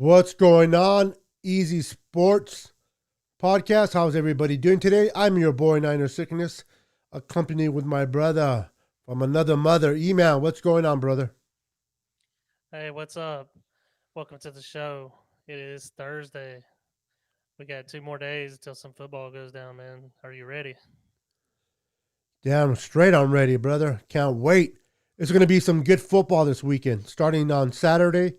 What's going on? Easy Sports Podcast. How's everybody doing today? I'm your boy Niner Sickness, accompanied with my brother from another mother. E-Man, what's going on, brother? Hey, what's up? Welcome to the show. It is Thursday. We got 2 more days until some football goes down, man. Are you ready? Damn straight, I'm ready, brother. Can't wait. It's going to be some good football this weekend, starting on Saturday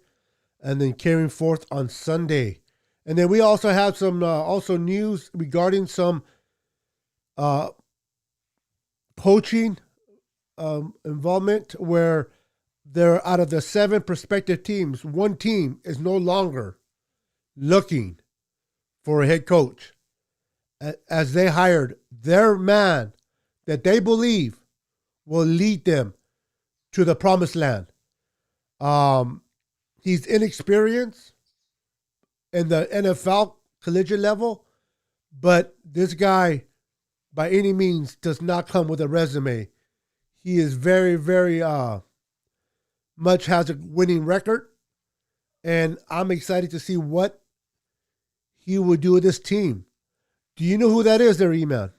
and then carrying forth on Sunday. And then we also have some also news regarding some uh, coaching involvement where they're out of the seven prospective teams, one team is no longer looking for a head coach as they hired their man that they believe will lead them to the promised land. Um, he's inexperienced in the NFL collegiate level, but this guy by any means does not come with a resume. He is very much has a winning record, and I'm excited to see what he would do with this team. Do you know who that is there, E-Man?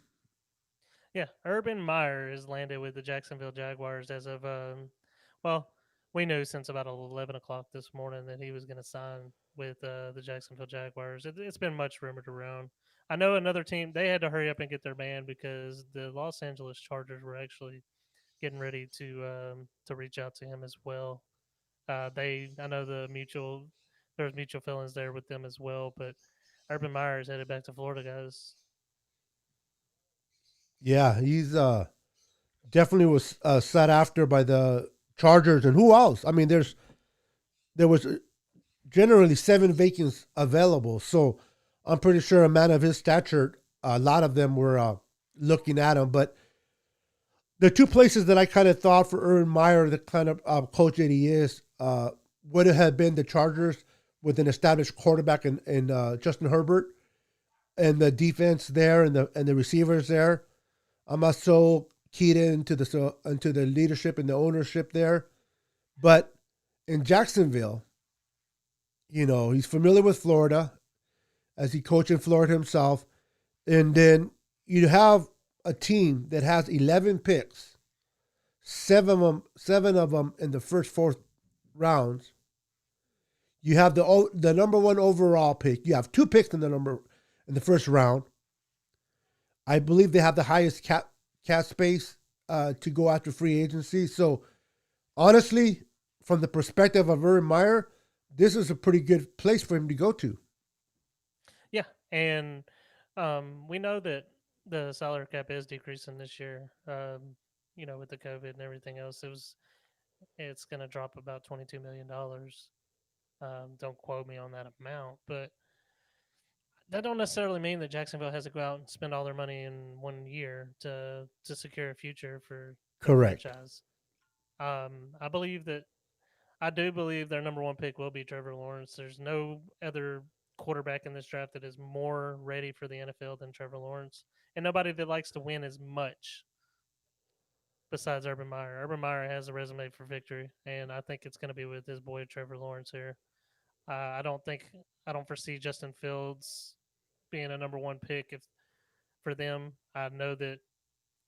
Yeah, Urban Meyer has landed with the Jacksonville Jaguars as of, well, we knew since about 11 o'clock this morning that he was going to sign with the Jacksonville Jaguars. It's been much rumored around. I know another team, they had to hurry up and get their man because the Los Angeles Chargers were actually getting ready to reach out to him as well. I know there's mutual feelings there with them as well. But Urban Meyer is headed back to Florida, guys. Yeah, he's definitely was sought after by the Chargers and who else? I mean, there was generally seven vacants available, so I'm pretty sure a man of his stature, a lot of them were looking at him. But the two places that I kind of thought for Urban Meyer, the kind of coach that he is, would have been the Chargers with an established quarterback in Justin Herbert and the defense there and the receivers there. I'm not so keyed into the leadership and the ownership there, but in Jacksonville, he's familiar with Florida as he coached in Florida himself, and then you have a team that has 11 picks, seven of them in the first four rounds. You have the number one overall pick. You have two picks in the first round. I believe they have the highest cap space to go after free agency. So honestly, from the perspective of Urban Meyer, this is a pretty good place for him to go to. Yeah, and we know that the salary cap is decreasing this year. With the COVID and everything else, it's going to drop about $22 million. Don't quote me on that amount, but that don't necessarily mean that Jacksonville has to go out and spend all their money in one year to secure a future for the Correct. franchise. I believe that I do believe their number one pick will be Trevor Lawrence. There's no other quarterback in this draft that is more ready for the NFL than Trevor Lawrence, and nobody that likes to win as much besides Urban Meyer. Urban Meyer has a resume for victory, and I think it's going to be with his boy Trevor Lawrence here. I don't think I don't foresee Justin Fields being a number one pick if for them. I know that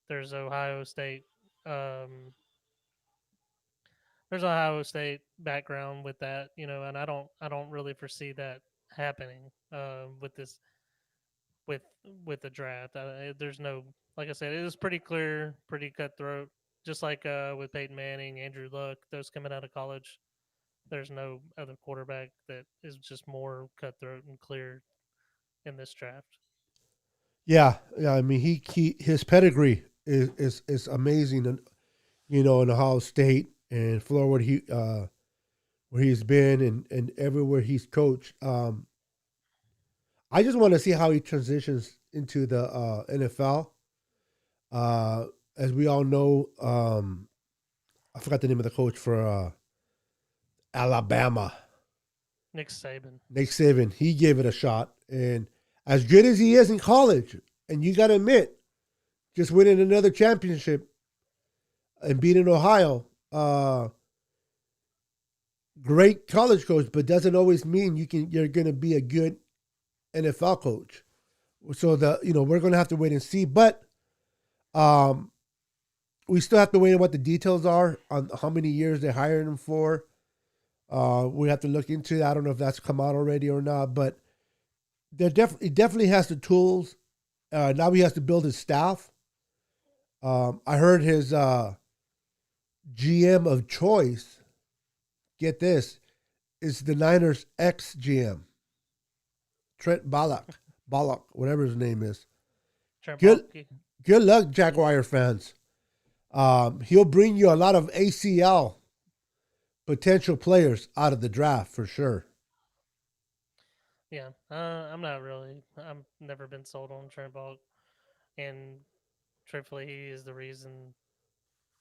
there's Ohio State. Um, there's Ohio State background with that, and I don't really foresee that happening with this with with the draft. There's no, like I said, it is pretty clear, pretty cutthroat. Just like with Peyton Manning, Andrew Luck, those coming out of college, there's no other quarterback that is just more cutthroat and clear in this draft. Yeah. I mean, he his pedigree is amazing, and in Ohio State and Florida where he's been and everywhere he's coached. I just want to see how he transitions into the NFL. Uh, as we all know, I forgot the name of the coach for Alabama, Nick Saban. Nick Saban. He gave it a shot, and as good as he is in college, and you got to admit, just winning another championship and beating Ohio, great college coach, but doesn't always mean you're going to be a good NFL coach. So we're going to have to wait and see, but um, we still have to wait on what the details are on how many years they hired him for. We have to look into that. I don't know if that's come out already or not, but he definitely has the tools. Now he has to build his staff. I heard his GM of choice, get this, is the Niners ex-GM, Trent Balak, whatever his name is. Good luck, Jaguar fans. He'll bring you a lot of ACL potential players out of the draft for sure. Yeah, I'm not really. I've never been sold on Trent Balk, and truthfully, he is the reason.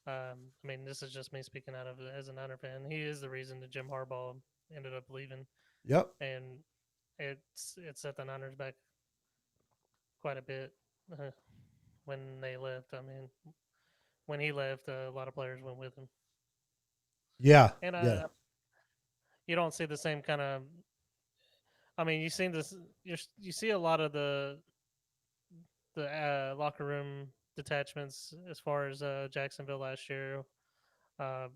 I mean, this is just me speaking out of as a Niner fan. He is the reason that Jim Harbaugh ended up leaving, Yep. and it set the Niners back quite a bit when they left. I mean, when he left, a lot of players went with him. Yeah. And yeah. You don't see the same kind of. I mean, you seen this. You see a lot of the locker room detachments as far as Jacksonville last year. A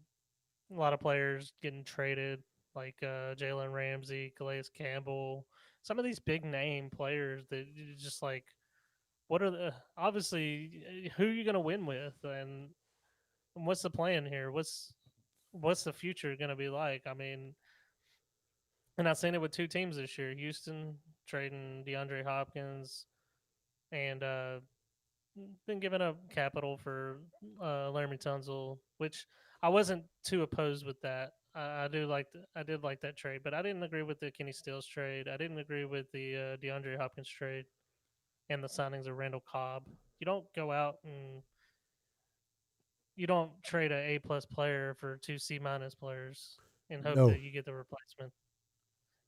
lot of players getting traded, like Jalen Ramsey, Calais Campbell. Some of these big name players that you just like. What are the obviously who are you going to win with, and what's the plan here? What's the future going to be like? I mean, and I've seen it with two teams this year: Houston trading DeAndre Hopkins, and been giving up capital for Laramie Tunzel, which I wasn't too opposed with that. I did like that trade, but I didn't agree with the Kenny Stills trade. I didn't agree with the DeAndre Hopkins trade and the signings of Randall Cobb. You don't go out and you don't trade a plus player for two C- players and hope No. that you get the replacement.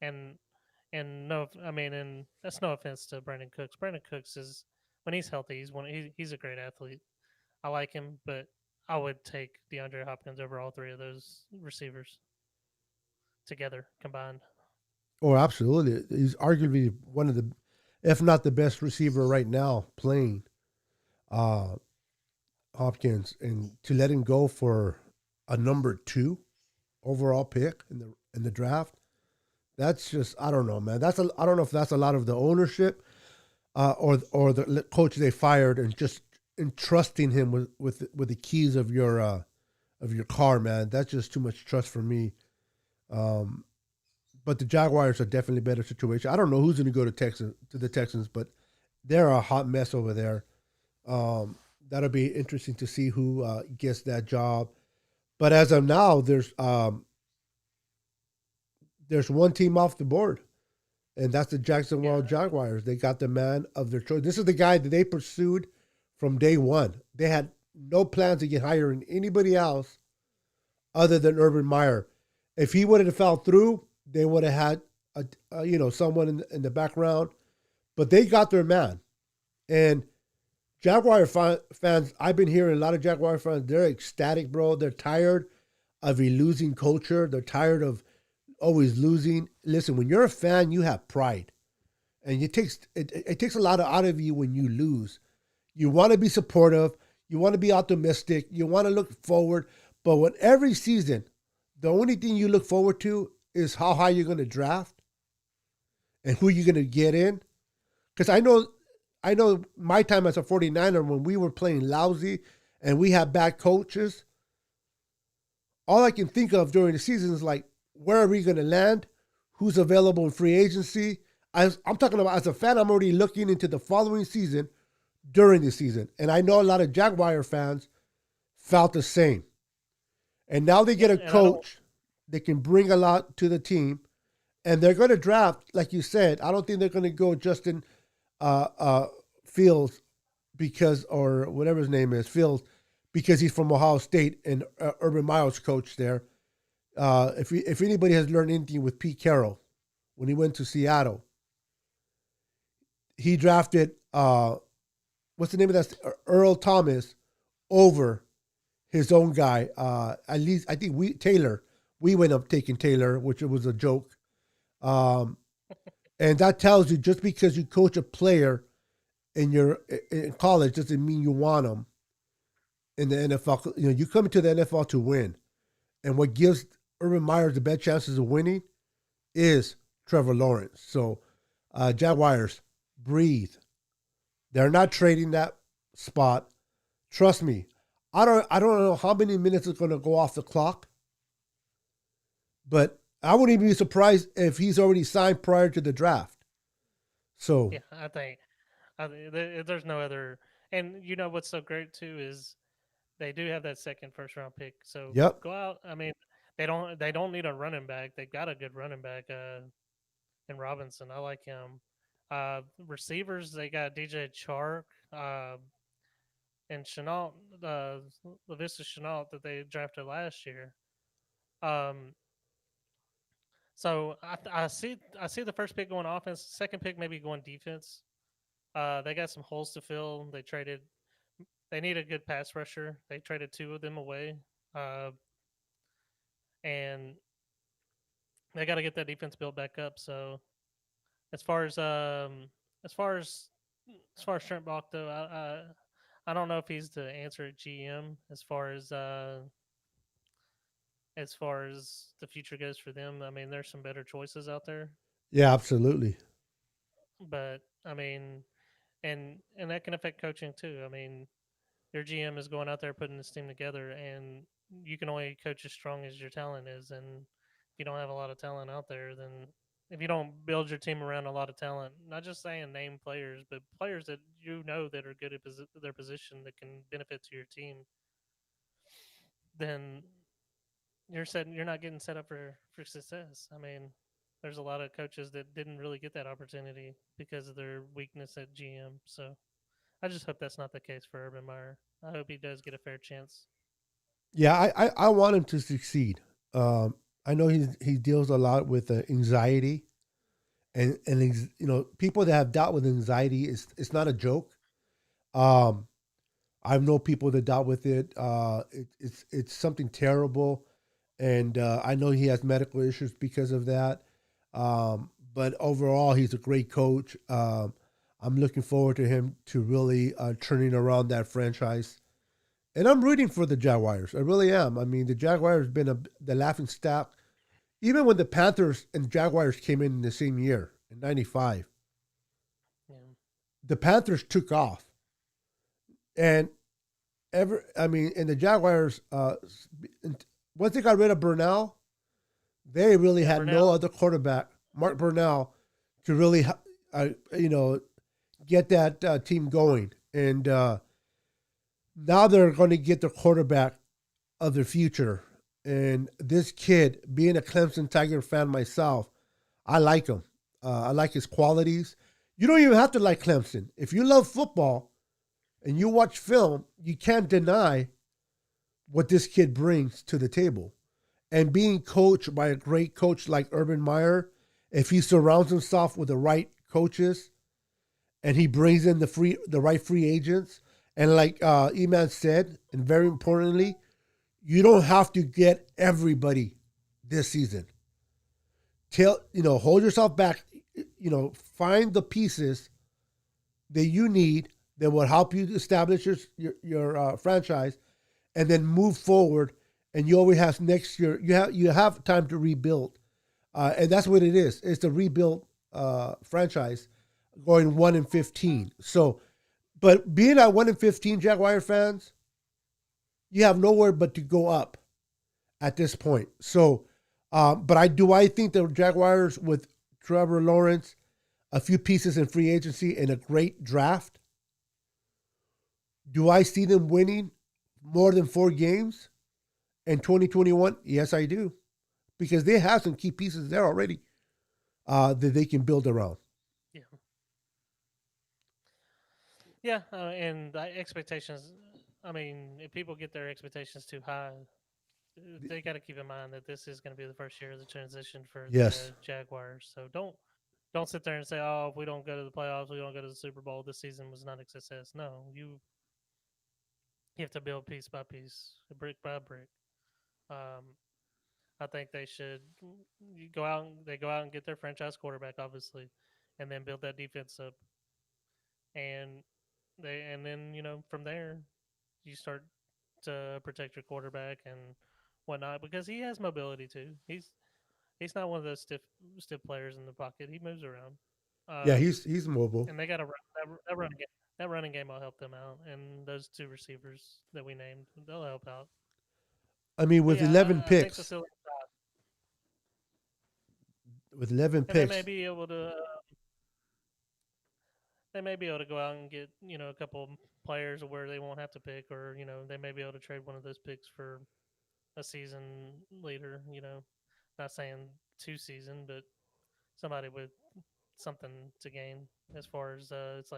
And no, I mean, and that's no offense to Brandon Cooks. Brandon Cooks is when he's healthy, he's a great athlete. I like him, but I would take DeAndre Hopkins over all three of those receivers together combined. Oh, absolutely. He's arguably one of the, if not the best receiver right now playing. Uh, Hopkins, and to let him go for a number 2 overall pick in the draft, that's just, I don't know, man. I don't know if that's a lot of the ownership, or the coach they fired and just entrusting him with the keys of your car, man. That's just too much trust for me. But the Jaguars are definitely a better situation. I don't know who's going to go to the Texans, but they're a hot mess over there. That'll be interesting to see who gets that job. But as of now, there's one team off the board, and that's the Jacksonville Jaguars. They got the man of their choice. This is the guy that they pursued from day one. They had no plans to get hiring anybody else other than Urban Meyer. If he would have fell through, they would have had someone in the background. But they got their man, and Jaguar fans, I've been hearing a lot of Jaguar fans, they're ecstatic, bro. They're tired of a losing culture. They're tired of always losing. Listen, when you're a fan, you have pride. And it takes a lot out of you when you lose. You want to be supportive. You want to be optimistic. You want to look forward. But when every season, the only thing you look forward to is how high you're going to draft and who you're going to get in. Because I know my time as a 49er when we were playing lousy and we had bad coaches, all I can think of during the season is like, where are we going to land? Who's available in free agency? I'm talking about as a fan, I'm already looking into the following season during the season. And I know a lot of Jaguar fans felt the same. And now they get a coach that can bring a lot to the team. And they're going to draft, like you said, I don't think they're going to go Justin Fields or whatever his name is, Fields, because he's from Ohio State and Urban Meyer's coach there. If anybody has learned anything with Pete Carroll, when he went to Seattle, he drafted what's the name of that? Earl Thomas over his own guy. At least I think Taylor We went up taking Taylor, which was a joke. Um, and that tells you just because you coach a player in college doesn't mean you want them in the NFL. You know, you come into the NFL to win, and what gives Urban Meyer the best chances of winning is Trevor Lawrence. So, Jaguars, breathe. They're not trading that spot. Trust me. I don't know how many minutes is going to go off the clock, but I wouldn't even be surprised if he's already signed prior to the draft. So, Yeah, there's no other. And you know what's so great too is they do have that second first round pick. So yep. go out. I mean, they don't need a running back. They've got a good running back in Robinson. I like him. Receivers they got DJ Chark and Chenault, Lavisca Chenault that they drafted last year. Um, so I see the first pick going offense, second pick maybe going defense. They got some holes to fill. They need a good pass rusher. They traded two of them away, uh, and they got to get that defense built back up. So as far as as far as as far as Trent Bach though, I don't know if he's the answer at GM as far as the future goes for them. I mean, there's some better choices out there, Yeah, absolutely. but I mean, and that can affect coaching too. I mean, your GM is going out there putting this team together, and you can only coach as strong as your talent is. And if you don't have a lot of talent out there, then if you don't build your team around a lot of talent, not just saying name players, but players that you know that are good at their position that can benefit to your team, then you're not getting set up for success. I mean, there's a lot of coaches that didn't really get that opportunity because of their weakness at GM. So I just hope that's not the case for Urban Meyer. I hope he does get a fair chance. Yeah, I want him to succeed. I know he deals a lot with anxiety, and you know, people that have dealt with anxiety, it's not a joke. Um, I know people that dealt with it. It's something terrible, and I know he has medical issues because of that. But overall, he's a great coach. I'm looking forward to him to really turning around that franchise. And I'm rooting for the Jaguars. I really am. I mean, the Jaguars been the laughing stock. Even when the Panthers and Jaguars came in the same year in '95, Yeah. the Panthers took off, and and the Jaguars, once they got rid of Burnell, they really Yeah, had no Burnell. other quarterback, Mark Burnell, to really, you know, get that team going. And now they're going to get the quarterback of their future. And this kid, being a Clemson Tiger fan myself, I like him. I like his qualities. You don't even have to like Clemson. If you love football and you watch film, you can't deny what this kid brings to the table. And being coached by a great coach like Urban Meyer, if he surrounds himself with the right coaches and he brings in the right free agents, and like Eman said, and very importantly, you don't have to get everybody this season. Hold yourself back. Find the pieces that you need that will help you establish your franchise, and then move forward. And you always have next year. You have time to rebuild, and that's what it is. It's a rebuild franchise, going 1-15. So, but being at 1-15, Jaguar fans, you have nowhere but to go up at this point. So, but I think the Jaguars with Trevor Lawrence, a few pieces in free agency, and a great draft. Do I see them winning more than 4 games in 2021? Yes, I do, because they have some key pieces there already that they can build around. Yeah. Yeah, and the expectations. I mean, if people get their expectations too high, they got to keep in mind that this is going to be the first year of the transition for the Yes. Jaguars. So don't sit there and say, "Oh, if we don't go to the playoffs, we don't go to the Super Bowl. This season was not a success." No, you have to build piece by piece, brick by brick. Um, I think they should go out. They go out and get their franchise quarterback, obviously, and then build that defense up. And and then from there you start to protect your quarterback and whatnot because he has mobility too. He's not one of those stiff players in the pocket. He moves around. Yeah, Um, he's mobile. and they got that running game. That running game will help them out, and those two receivers that we named, they'll help out. I mean, But with yeah, 11 I think the picks, ceiling, with 11 and picks, they may be able to go out and get a couple players where they won't have to pick, or they may be able to trade one of those picks for a season later. Not saying 2 season, but somebody with something to gain as far as it's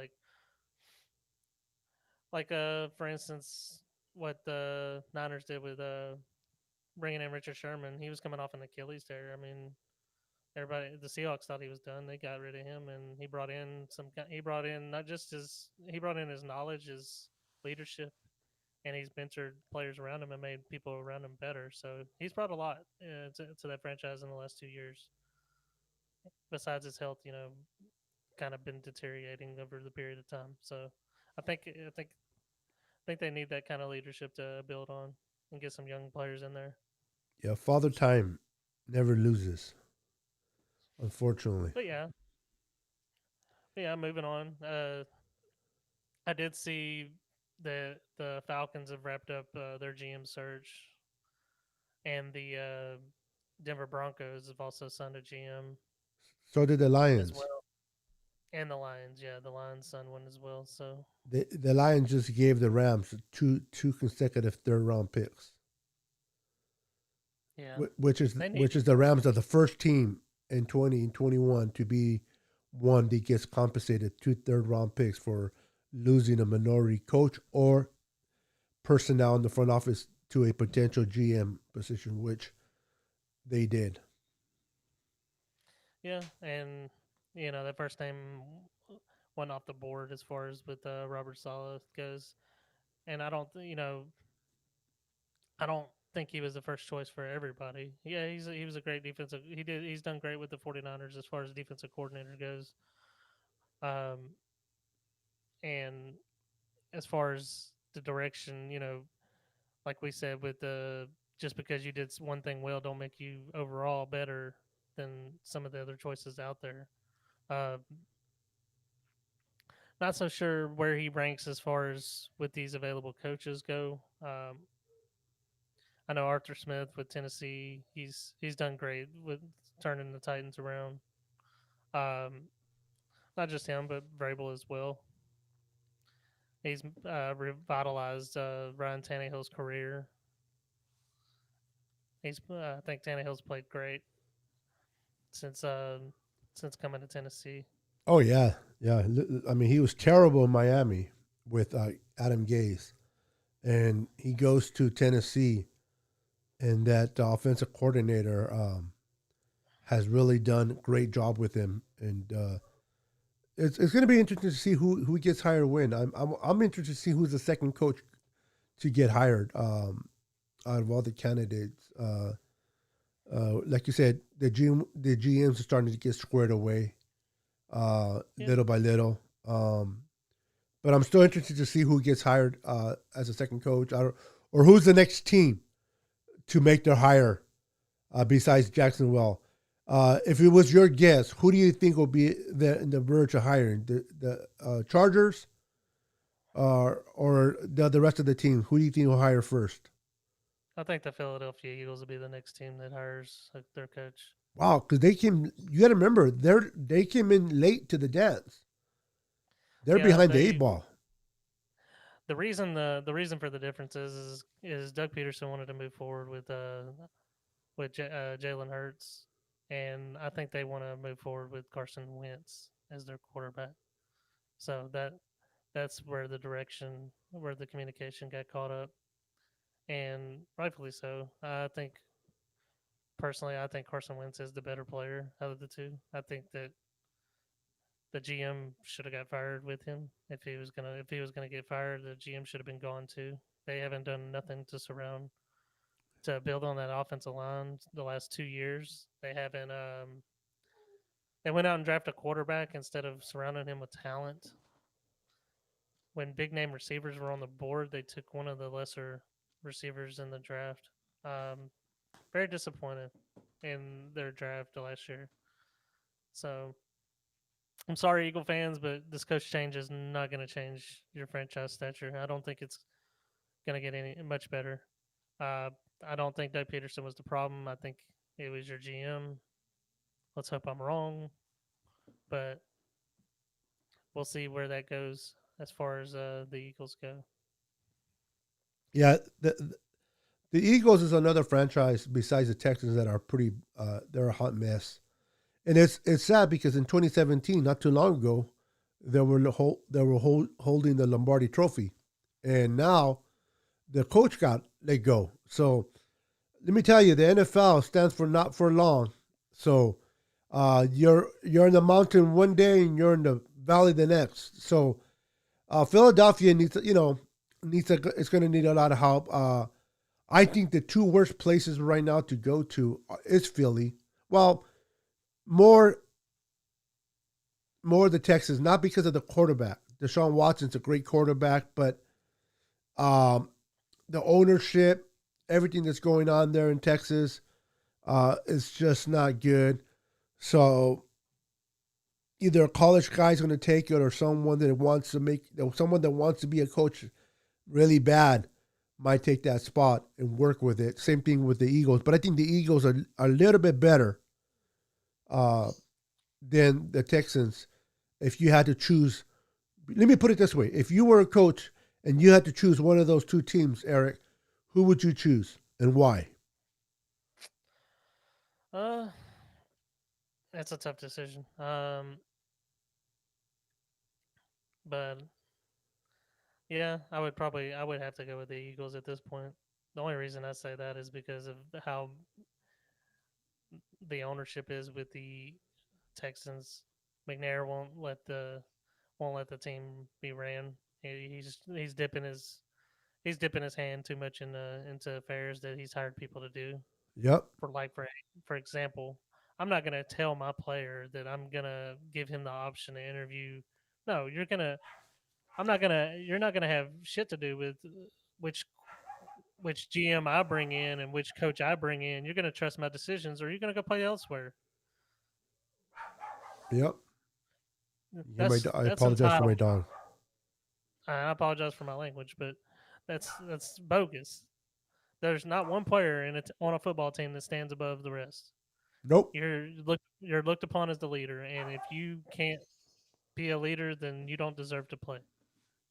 for instance what the Niners did with bringing in Richard Sherman. He was coming off an Achilles tear. I mean, everybody, the Seahawks thought he was done. They got rid of him, and he brought in He brought in not just he brought in his knowledge, his leadership, and he's mentored players around him and made people around him better. So he's brought a lot to that franchise in the last 2 years. Besides his health, kind of been deteriorating over the period of time. So I think they need that kind of leadership to build on and get some young players in there. yeah, Father Time never loses, unfortunately. But yeah, moving on. I did see that the Falcons have wrapped up their GM search, and the Denver Broncos have also signed a GM So did the as Lions. well, and the Lions. Yeah, the Lions signed one as well. So The Lions just gave the Rams two consecutive third round picks, yeah, they need. which is the Rams are the first team in 2021 to be one that gets compensated two third round picks for losing a minority coach or personnel in the front office to a potential GM position, which they did. Yeah, and that first name went off the board as far as with Robert Saleh goes, and I don't think he was the first choice for everybody. Yeah, he was a great defensive. He's done great with the 49ers as far as defensive coordinator goes. Um, and as far as the direction, like we said with the just because you did one thing well, don't make you overall better than some of the other choices out there. Uh, Not so sure where he ranks as far as with these available coaches go. I know Arthur Smith with Tennessee. He's done great with turning the Titans around. Um, Not just him, but Vrabel as well. He's revitalized Ryan Tannehill's career. I think Tannehill's played great since since coming to Tennessee. Oh yeah, yeah. I mean, he was terrible in Miami with Adam Gase, and he goes to Tennessee, and that offensive coordinator has really done a great job with him, and it's going to be interesting to see who gets hired when. I'm interested to see who's the second coach to get hired out of all the candidates. Like you said, the GMs are starting to get squared away Yeah, little by little. But I'm still interested to see who gets hired as a second coach, or who's the next team to make their hire besides Jacksonville. If it was your guess, who do you think will be in the verge of hiring the Chargers or the rest of the team? Who do you think will hire first? I think the Philadelphia Eagles will be the next team that hires their coach. Wow, because they came. You got to remember, they came in late to the dance. They're Yeah, behind the eight ball. the reason for the difference is Doug Peterson wanted to move forward with Jalen Hurts, and I think they want to move forward with Carson Wentz as their quarterback. So that's where the communication got caught up, and rightfully so. I think Carson Wentz is the better player out of the two. I think that the GM should have got fired with him if he was gonna get fired. The GM should have been gone too. They haven't done nothing to surround to build on that offensive line the last 2 years. They haven't. They went out and drafted a quarterback instead of surrounding him with talent. When big name receivers were on the board, they took one of the lesser receivers in the draft. Um, Very disappointed in their draft last year. So I'm sorry, Eagle fans, but this coach change is not going to change your franchise stature. I don't think it's going to get any much better. Uh, I don't think Doug Peterson was the problem. I think it was your GM. Let's hope I'm wrong, but we'll see where that goes as far as the Eagles go. Yeah, the Eagles is another franchise besides the Texans that are pretty. They're a hot mess, and it's sad because in 2017, not too long ago, they were holding the Lombardi Trophy, and now the coach got let go. So let me tell you, the NFL stands for not for long. So you're in the mountain one day and you're in the valley the next. So Philadelphia needs it's going to need a lot of help. I think the two worst places right now to go to is Philly. Well, more the Texans, not because of the quarterback. Deshaun Watson's a great quarterback, but the ownership, everything that's going on there in Texas, is just not good. So either a college guy's going to take it, or someone that wants to be a coach really bad might take that spot and work with it. Same thing with the Eagles, but I think the Eagles are a little bit better than the Texans. If you had to choose, let me put it this way: if you were a coach and you had to choose one of those two teams, Eric, who would you choose and why? That's a tough decision. But yeah, I would have to go with the Eagles at this point. The only reason I say that is because of how the ownership is with the Texans. McNair won't let the team be ran. He's dipping his hand too much into affairs that he's hired people to do. Yep. For example, I'm not gonna tell my player that I'm gonna give him the option to interview. No, you're not gonna have shit to do with which which GM I bring in and which coach I bring in. You're gonna trust my decisions, or you're gonna go play elsewhere. Yep. I That's apologize for my entitled. dog. I apologize for my language, but that's bogus. There's not one player on a football team that stands above the rest. Nope. You're looked upon as the leader, and if you can't be a leader, then you don't deserve to play,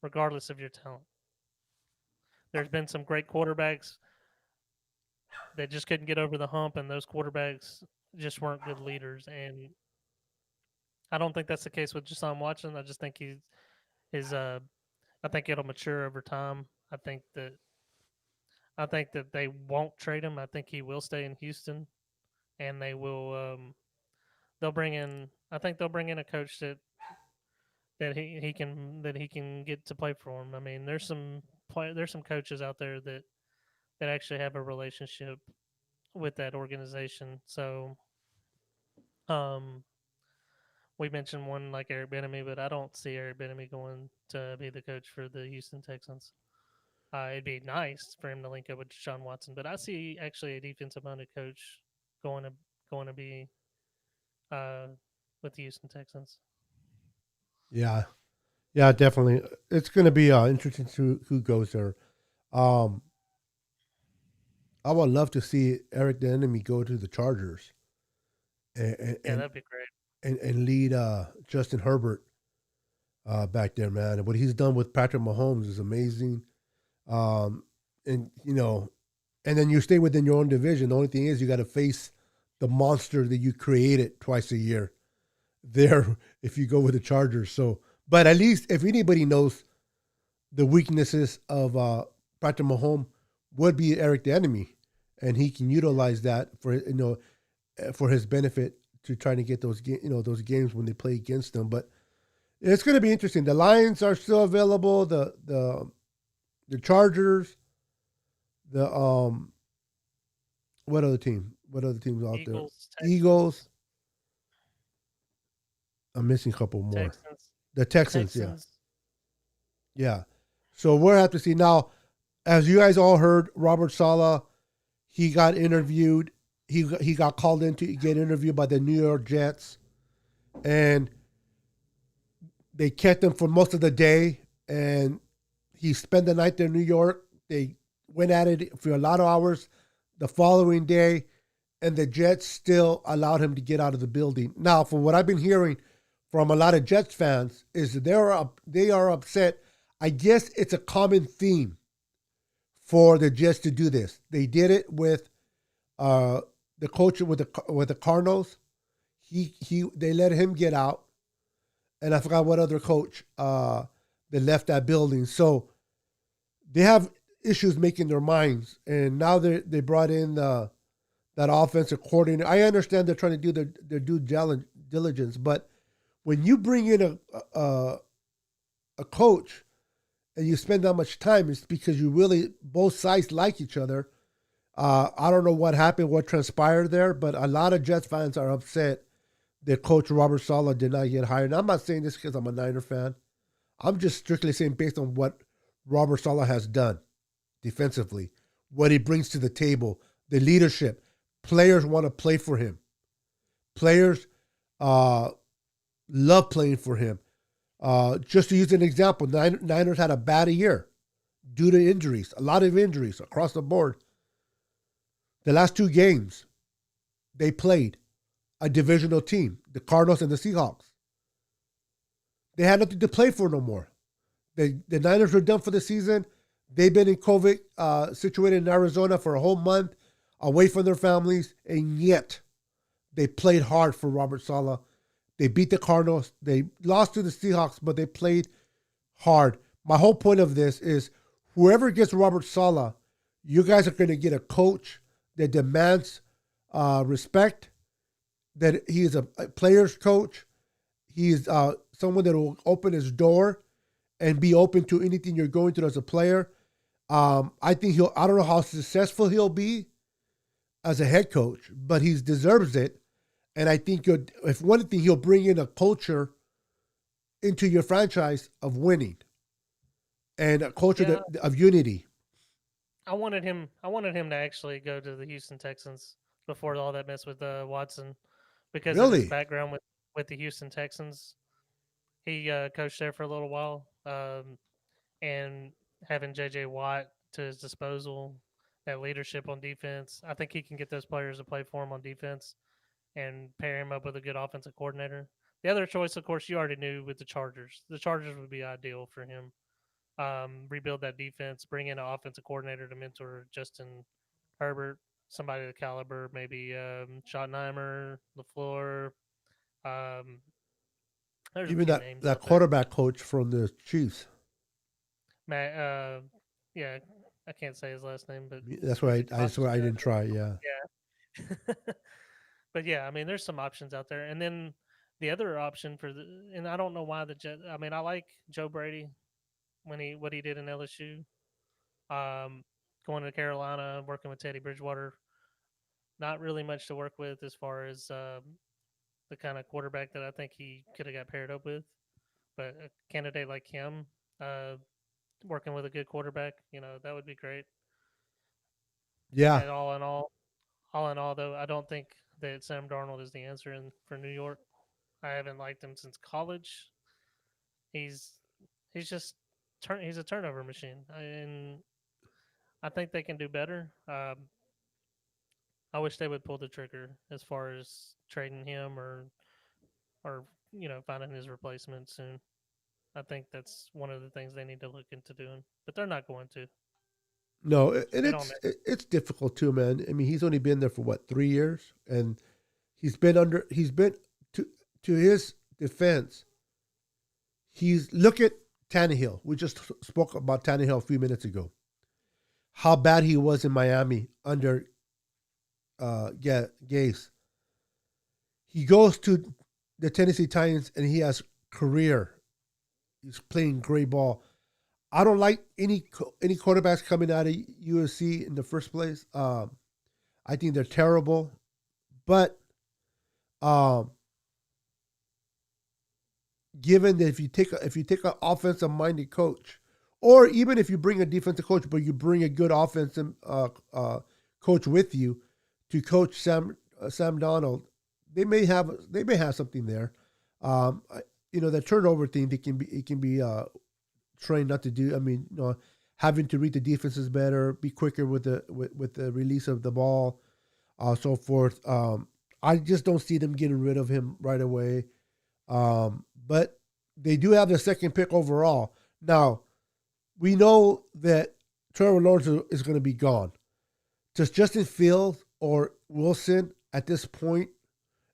regardless of your talent. There's been some great quarterbacks that just couldn't get over the hump, and those quarterbacks just weren't good leaders. And I don't think that's the case with Deshaun Watson. I just think I think it'll mature over time. I think that they won't trade him. I think he will stay in Houston, and they'll bring in. I think they'll bring in a coach that he can get to play for him. I mean, there's some coaches out there that actually have a relationship with that organization. So, um, we mentioned one like Eric Bieniemy, but I don't see Eric Bieniemy going to be the coach for the Houston Texans. It'd be nice for him to link up with Deshaun Watson, but I see actually a defensive-minded coach going to going to be uh, with the Houston Texans. Yeah. Yeah, definitely. It's going to be interesting to who goes there. Um, I would love to see Eric the Enemy go to the Chargers and Yeah, that'd be great. and lead Justin Herbert back there, man. And what he's done with Patrick Mahomes is amazing. Um, and and then you stay within your own division. The only thing is you got to face the monster that you created twice a year. There, if you go with the Chargers. So, but at least if anybody knows the weaknesses of Patrick Mahomes, would be Eric the Enemy, and he can utilize that for his benefit to try to get those those games when they play against them. But it's going to be interesting. The Lions are still available. The Chargers, the What other team? What other teams out there? Eagles, Eagles. Texans, I'm missing a couple more. Texans, The Texans, yeah. Texans. Yeah. So we'll have to see. Now, as you guys all heard, Robert Saleh, he got interviewed. He got called in to get interviewed by the New York Jets. And they kept him for most of the day. And he spent the night there in New York. They went at it for a lot of hours the following day. And the Jets still allowed him to get out of the building. Now, from what I've been hearing from a lot of Jets fans, is that they are upset. I guess it's a common theme for the Jets to do this. They did it with the coach with the Cardinals. They let him get out, and I forgot what other coach that left that building. So they have issues making their minds, and now they brought in that offensive coordinator. I understand they're trying to do their due diligence, but when you bring in a coach and you spend that much time, it's because you really both sides like each other. I don't know what happened, what transpired there, but a lot of Jets fans are upset that Coach Robert Saleh did not get hired. And I'm not saying this because I'm a Niner fan. I'm just strictly saying based on what Robert Saleh has done defensively, what he brings to the table, the leadership. Players want to play for him. Players love playing for him. Just to use an example, Niners had a bad year due to injuries, a lot of injuries across the board. The last two games they played, a divisional team, the Cardinals and the Seahawks. They had nothing to play for no more. The Niners were done for the season. They've been in COVID, situated in Arizona for a whole month, away from their families, and yet they played hard for Robert Saleh. They beat the Cardinals. They lost to the Seahawks, but they played hard. My whole point of this is whoever gets Robert Saleh, you guys are going to get a coach that demands respect, that he is a player's coach. He is someone that will open his door and be open to anything you're going through as a player. I think I don't know how successful he'll be as a head coach, but he deserves it. And I think if one thing, he'll bring in a culture into your franchise of winning and a culture of unity. I wanted him to actually go to the Houston Texans before all that mess with Watson, because of his Really? background with the Houston Texans. He coached there for a little while, and having J.J. Watt to his disposal, that leadership on defense, I think he can get those players to play for him on defense and pair him up with a good offensive coordinator. The other choice, of course, you already knew with the Chargers. The Chargers would be ideal for him. Rebuild that defense, bring in an offensive coordinator to mentor Justin Herbert, somebody of the caliber, maybe Schottenheimer, LaFleur. Um, there's a Even few names that out there. quarterback coach from the Chiefs. Matt, yeah, I can't say his last name, but That's why I swear I didn't try. Yeah. Yeah. But yeah, I mean, there's some options out there, and then the other option and I don't know why the Jet. I mean, I like Joe Brady what he did in LSU, going to Carolina, working with Teddy Bridgewater. Not really much to work with as far as the kind of quarterback that I think he could have got paired up with. But a candidate like him, working with a good quarterback, that would be great. Yeah. And all in all, though, I don't think that Sam Darnold is the answer for New York. I haven't liked him since college. He's just he's a turnover machine, and I think they can do better. I wish they would pull the trigger as far as trading him or finding his replacement soon. I think that's one of the things they need to look into doing, but they're not going to. No, and They don't. it's difficult too, man. I mean, he's only been there for what 3 years, and he's been to his defense. Look at Tannehill. We just spoke about Tannehill a few minutes ago. How bad he was in Miami under Gase. He goes to the Tennessee Titans and he has career. He's playing great ball. I don't like any quarterbacks coming out of USC in the first place. I think they're terrible. But um, given that if you take an offensive minded coach, or even if you bring a defensive coach, but you bring a good offensive coach with you to coach Sam Donald, they may have something there. The turnover thing it can be trained not to do. I mean, having to read the defenses better, be quicker with the release of the ball, so forth. I just don't see them getting rid of him right away. But they do have the second pick overall. Now, we know that Trevor Lawrence is going to be gone. Does Justin Fields or Wilson at this point,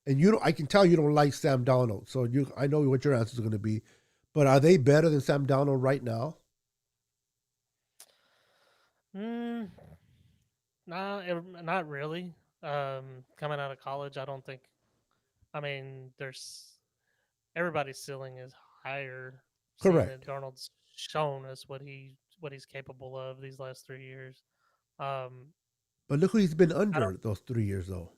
and I can tell you don't like Sam Donald, so I know what your answer is going to be, but are they better than Sam Donald right now? Mm, not really. Coming out of college, I don't think. I mean, there's everybody's ceiling is higher. Seeing that Correct. Darnold's shown us what he's capable of these last 3 years. Um, But look who he's been I don't. under those 3 years, though.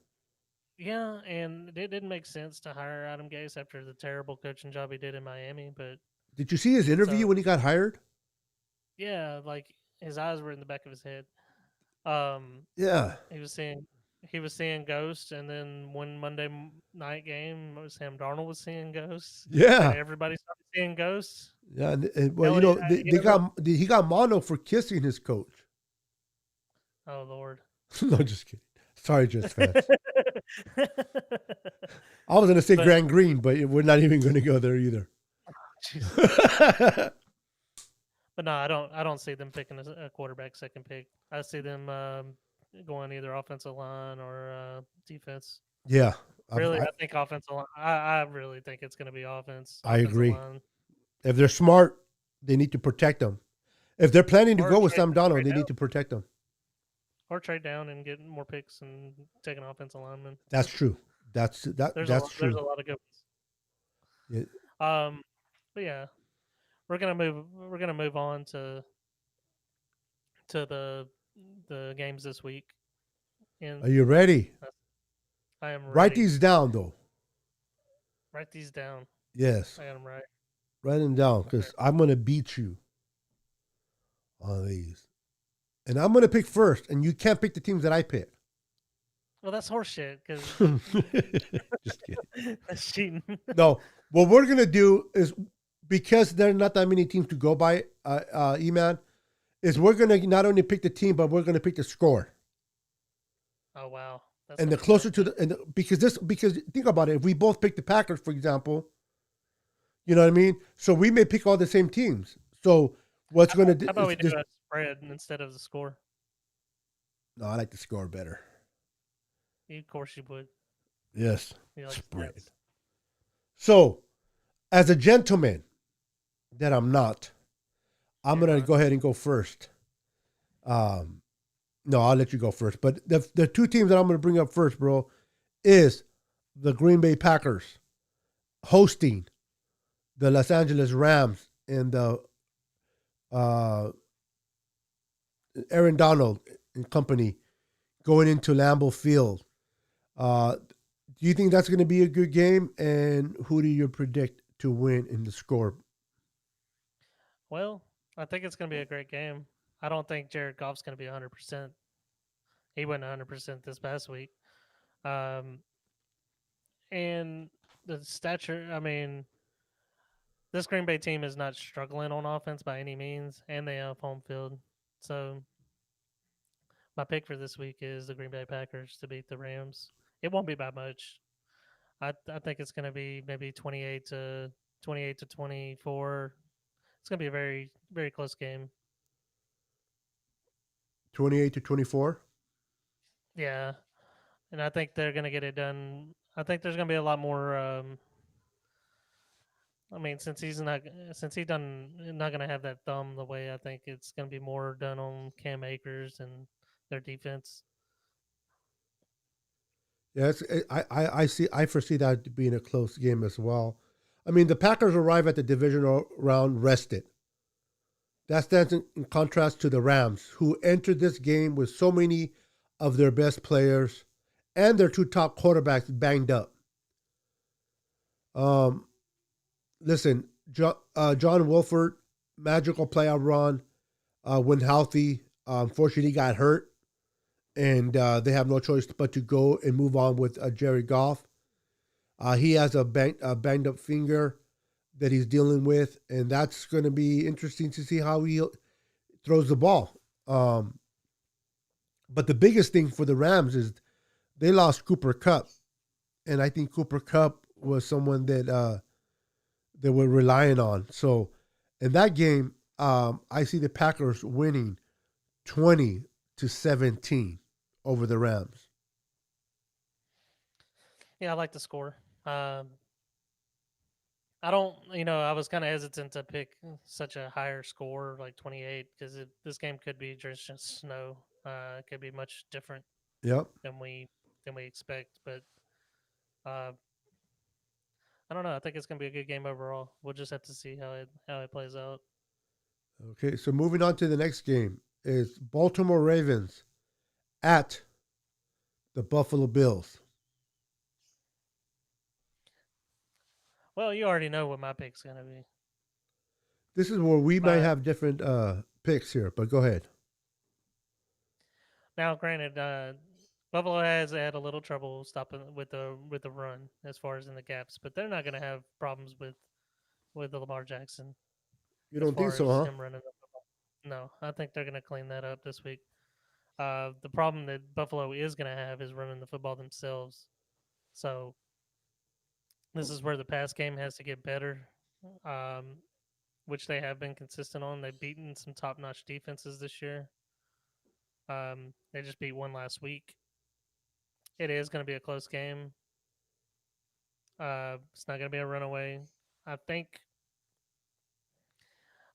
Yeah, and it didn't make sense to hire Adam Gase after the terrible coaching job he did in Miami. But Did you see his interview so when he got hired? yeah, like his eyes were in the back of his head. Um, Yeah. he was seeing ghosts, and then one night game, Sam Darnold was seeing ghosts, and Yeah. everybody started seeing ghosts. Yeah. And well, Elliot, he got mono for kissing his coach. oh Lord. No, just kidding. Sorry, just fans. I was going to say But Grant Green, but we're not even going to go there either. but no, I don't see them picking a quarterback second pick. I see them going either offensive line or defense. Yeah, Really, I think offensive line. I really think it's going to be offense. I Offensive agree. line. If they're smart, they need to protect them. If they're planning to Or go with trade- Sam Donald, trade they down. need to protect them. Or trade down and get more picks and take an offensive lineman. That's true. That's There's that's There's true. a lot of good Yeah. ones. But yeah, we're gonna move on to the games this week. Are And you ready? I am ready. Write these down, though. Write these down. Yes, I got them right. write them down because Okay. I'm going to beat you on these. And I'm going to pick first, and you can't pick the teams that I pick. Well, that's horseshit because Just kidding. that's cheating. No, what we're going to do is because there are not that many teams to go by, E-Man, is we're going to not only pick the team, but we're going to pick the score. Oh wow. That's And gonna the be closer tough. to because think about it, if we both pick the Packers, for example, you know what I mean? So we may pick all the same teams. So what's going to do? How about we do a spread instead of the score? No, I like the score better. Of course you would. Yes, You like spread. stats. So, as a gentleman that I'm not, I'm You're going to not. go ahead and go first. No, I'll let you go first. But the two teams that I'm going to bring up first, bro, is the Green Bay Packers hosting the Los Angeles Rams and the Aaron Donald and company going into Lambeau Field. Do you think that's going to be a good game? And who do you predict to win in the score? Well, I think it's going to be a great game. I don't think Jared Goff's going to be 100%. He went 100% this past week. And the stature, I mean, this Green Bay team is not struggling on offense by any means, and they have home field. So my pick for this week is the Green Bay Packers to beat the Rams. It won't be by much. I think it's going to be maybe 28 to 24. It's going to be a very very close game. 28-24. Yeah, and I think they're going to get it done. I think there's going to be a lot more. I mean, since he's not going to have that thumb the way I think it's going to be more done on Cam Akers and their defense. Yeah, I foresee that being a close game as well. I mean, the Packers arrive at the divisional round rested. That stands in contrast to the Rams, who entered this game with so many of their best players and their two top quarterbacks banged up. Um, listen, John Wolford, magical playoff run when healthy. Unfortunately, he got hurt, and they have no choice but to go and move on with Jerry Goff. He has a banged up finger that he's dealing with, and that's going to be interesting to see how he throws the ball. But the biggest thing for the Rams is they lost Cooper Kupp, and I think Cooper Kupp was someone that they were relying on. So in that game, I see the Packers winning 20-17 over the Rams. Yeah, I like the score. I don't, I was kind of hesitant to pick such a higher score like 28 because this game could be just snow. It could be much different Yep. than we expect, but uh, I don't know. I think it's gonna be a good game overall. We'll just have to see how it plays out. Okay, so moving on to the next game is Baltimore Ravens at the Buffalo Bills. Well, you already know what my pick's gonna be. This is where we might My have different picks here, but go ahead. Now, granted, Buffalo has had a little trouble stopping with the run as far as in the gaps, but they're not gonna have problems with the Lamar Jackson You as don't think far so, as huh? him running the football. No, I think they're gonna clean that up this week. The problem that Buffalo is gonna have is running the football themselves. So this is where the pass game has to get better, um, which they have been consistent on. They've beaten some top-notch defenses this year. They just beat one last week. It is going to be a close game. It's not going to be a runaway. I think.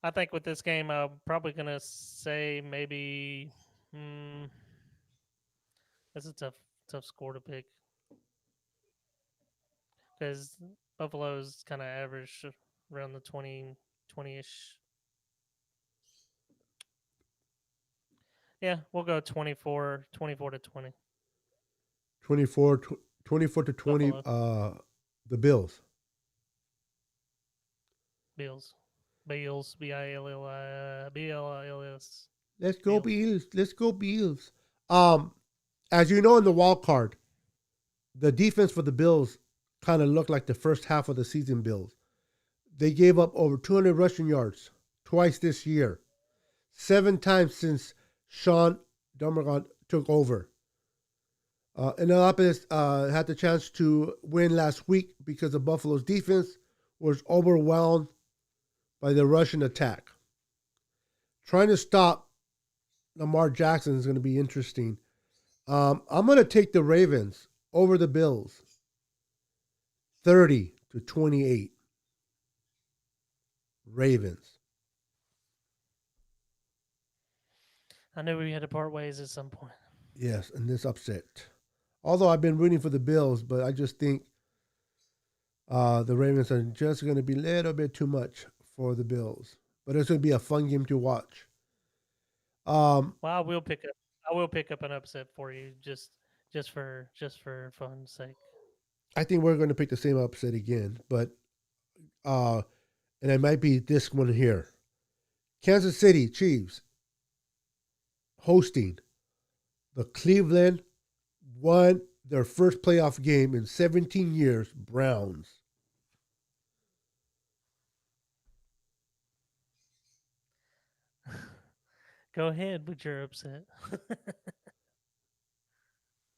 I think with this game, I'm probably going to say maybe. Hmm, that's a tough score to pick because Buffalo's kind of average around the 20-ish. Yeah, we'll go 24 to 20. 24, 24 to 20, Buffalo the Bills. Bills. Bills. Bills. Let's go Bills. Bills. Let's go Bills. Um, as you know, in the wild card, the defense for the Bills kind of looked like the first half of the season Bills. They gave up over 200 rushing yards twice this year, 7 times since Sean Dermot took over. Indianapolis had the chance to win last week because the Buffalo's defense was overwhelmed by the Russian attack. Trying to stop Lamar Jackson is going to be interesting. I'm going to take the Ravens over the Bills, 30-28. Ravens. I knew we had to part ways at some point. Yes, and this upset. Although I've been rooting for the Bills, but I just think the Ravens are just going to be a little bit too much for the Bills. But it's going to be a fun game to watch. Well, I will pick up an upset for you just for fun's sake. I think we're going to pick the same upset again, but and it might be this one here. Kansas City Chiefs hosting the Cleveland won their first playoff game in 17 years, Browns. Go ahead with your upset.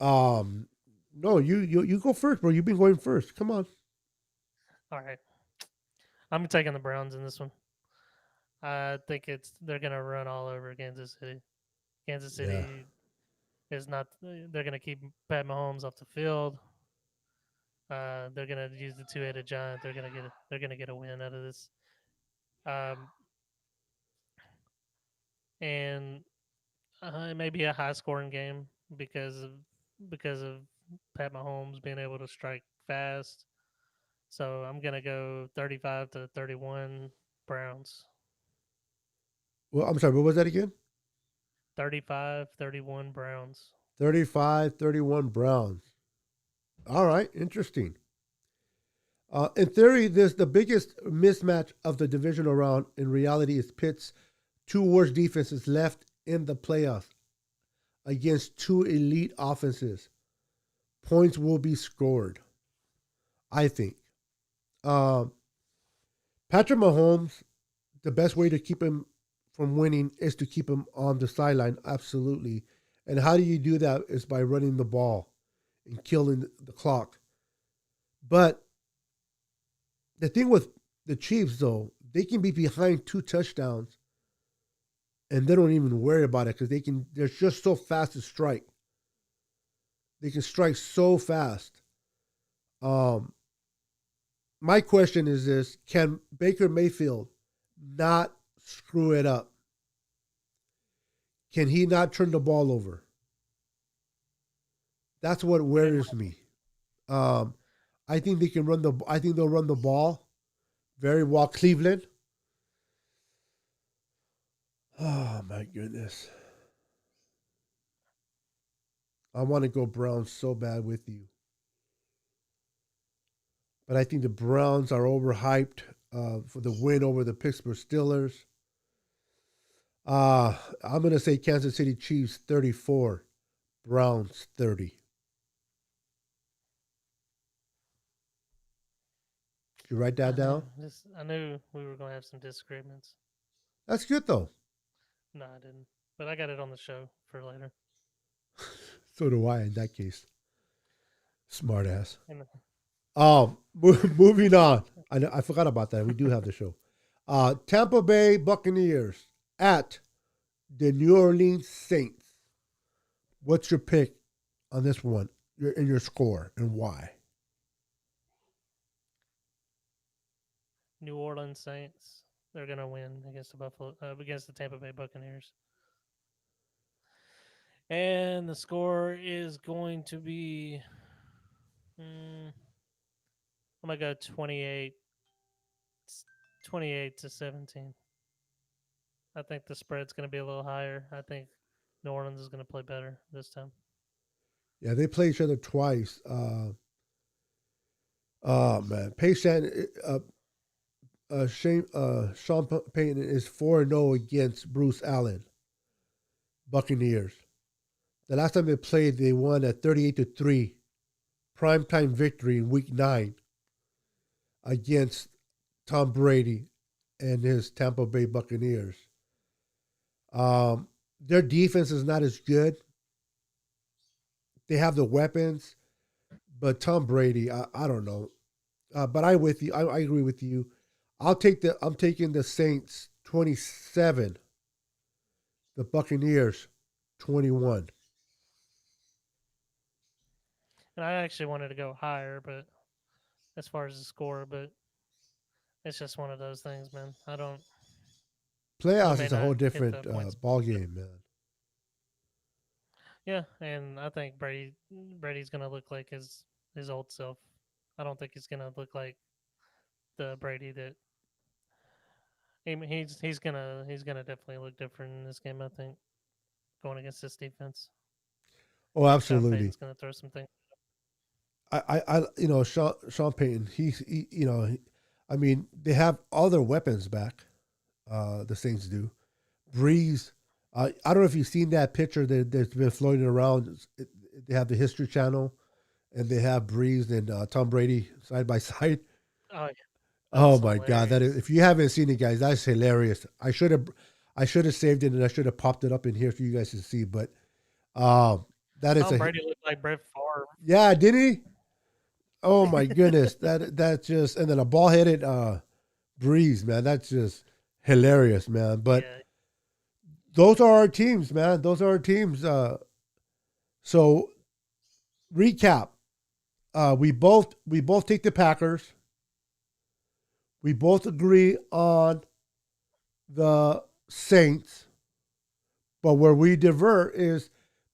Um, no, you go first, bro. You've been going first. Come on. All right. I'm taking the Browns in this one. I think they're gonna run all over Kansas City. Kansas Yeah. City is not. They're gonna keep Pat Mahomes off the field. They're gonna use the two-headed giant. They're gonna get a win out of this. Um, and it may be a high-scoring game because of Pat Mahomes being able to strike fast. So I'm gonna go 35-31 Browns. Well, I'm sorry. What was that again? 35-31 Browns. 35-31 Browns. All right, interesting. In theory, this the biggest mismatch of the divisional round. In reality, is Pitt's two worst defenses left in the playoffs against two elite offenses. Points will be scored, I think. Um, Patrick Mahomes, the best way to keep him from winning is to keep him on the sideline, absolutely. And how do you do that is by running the ball and killing the clock. But the thing with the Chiefs, though, they can be behind two touchdowns and they don't even worry about it because they're just so fast to strike. They can strike so fast. My question is this: can Baker Mayfield not screw it up? Can he not turn the ball over? That's what worries me. I think they can run the. I think they'll run the ball very well. Cleveland. Oh my goodness! I want to go Browns so bad with you, but I think the Browns are overhyped for the win over the Pittsburgh Steelers. I'm gonna say Kansas City Chiefs 34, Browns 30. Did you write that down? I knew we were going to have some disagreements. That's good though. No, I didn't. But I got it on the show for later. So do I in that case. Smart ass. And, Moving on. I forgot about that. We do have the show. Tampa Bay Buccaneers at the New Orleans Saints. What's your pick on this one? Your score and why? New Orleans Saints. They're gonna win against against the Tampa Bay Buccaneers. And the score is going to be I'm gonna go 28 to 17. I think the spread's gonna be a little higher. I think New Orleans is gonna play better this time. Yeah, they play each other twice. Oh man, Sean Payton is 4-0 against Bruce Allen Buccaneers. The last time they played, they won at 38-3, primetime victory in Week 9 against Tom Brady and his Tampa Bay Buccaneers. Their defense is not as good. They have the weapons, but Tom Brady, I don't know. But I with you. I agree with you. I'm taking the Saints 27, the Buccaneers 21. And I actually wanted to go higher, but as far as the score, but it's just one of those things, man. I don't. Playoffs is a whole different ball game, man. Yeah, and I think Brady's gonna look like his old self. I don't think he's gonna look like the Brady that he's gonna definitely look different in this game. I think going against this defense. Oh, absolutely. Sean Payton's gonna throw some things. Sean Payton. I mean, they have all their weapons back. The Saints do. Breeze. I don't know if you've seen that picture that's been floating around. They have the History Channel, and they have Breeze and Tom Brady side by side. Oh, yeah. Oh my God! That is, if you haven't seen it, guys, that's hilarious. I should have saved it and I should have popped it up in here for you guys to see. But that is Tom Brady looked like Brett Favre. Yeah, did he? Oh my goodness! That just, and then a ball headed Breeze, man. That's just hilarious, man. But Yeah. those are our teams, man. Those are our teams. So recap. We both take the Packers. We both agree on the Saints, but where we divert is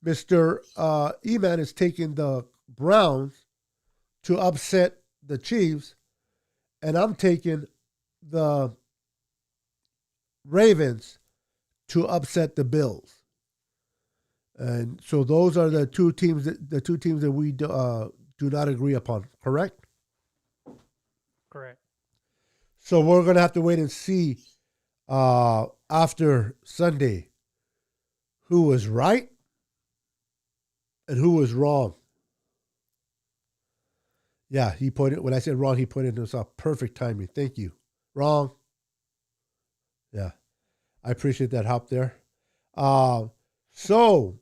Mr. Eman is taking the Browns to upset the Chiefs, and I'm taking the Ravens to upset the Bills. And so those are the two teams that we do not agree upon. Correct. Correct. So we're gonna have to wait and see after Sunday who was right and who was wrong. Yeah, he put it when I said wrong, he put it in himself. Perfect timing. Thank you. Wrong. Yeah. I appreciate that help there. So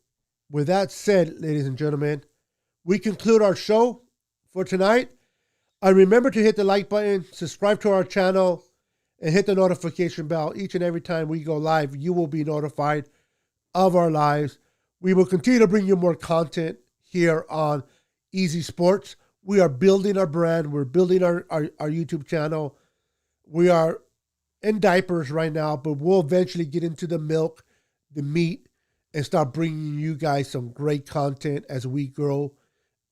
with that said, ladies and gentlemen, we conclude our show for tonight. Remember to hit the like button, subscribe to our channel, and hit the notification bell. Each and every time we go live, you will be notified of our lives. We will continue to bring you more content here on Easy Sports. We are building our brand. We're building our YouTube channel. We are in diapers right now, but we'll eventually get into the milk, the meat, and start bringing you guys some great content as we grow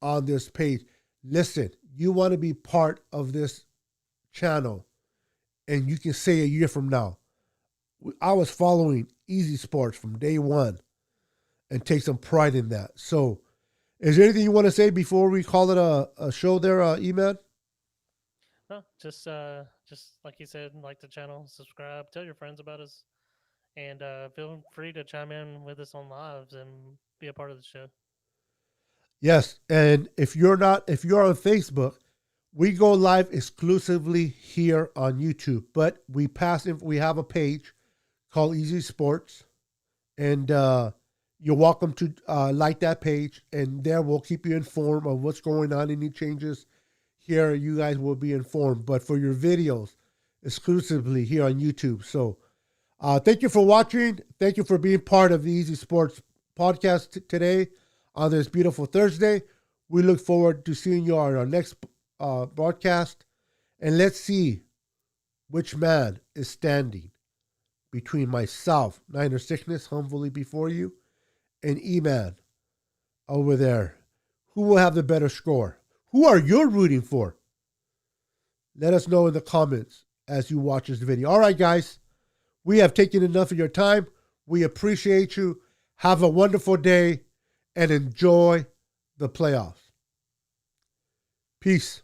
on this page. Listen, you want to be part of this channel, and you can say a year from now, I was following Easy Sports from day one, and take some pride in that. So, is there anything you want to say before we call it a show there, E-Man? No, just like you said, like the channel, subscribe, tell your friends about us, and feel free to chime in with us on lives and be a part of the show. Yes, and if you're on Facebook, we go live exclusively here on YouTube, but we have a page called Easy Sports, and you're welcome to like that page, and there we'll keep you informed of what's going on, any changes here, you guys will be informed. But for your videos, exclusively here on YouTube. So thank you for watching. Thank you for being part of the Easy Sports podcast today on this beautiful Thursday. We look forward to seeing you on our next broadcast. And let's see which man is standing between myself, Niner Sickness, humbly before you, and E-Man over there. Who will have the better score? Who are you rooting for? Let us know in the comments as you watch this video. All right, guys. We have taken enough of your time. We appreciate you. Have a wonderful day and enjoy the playoffs. Peace.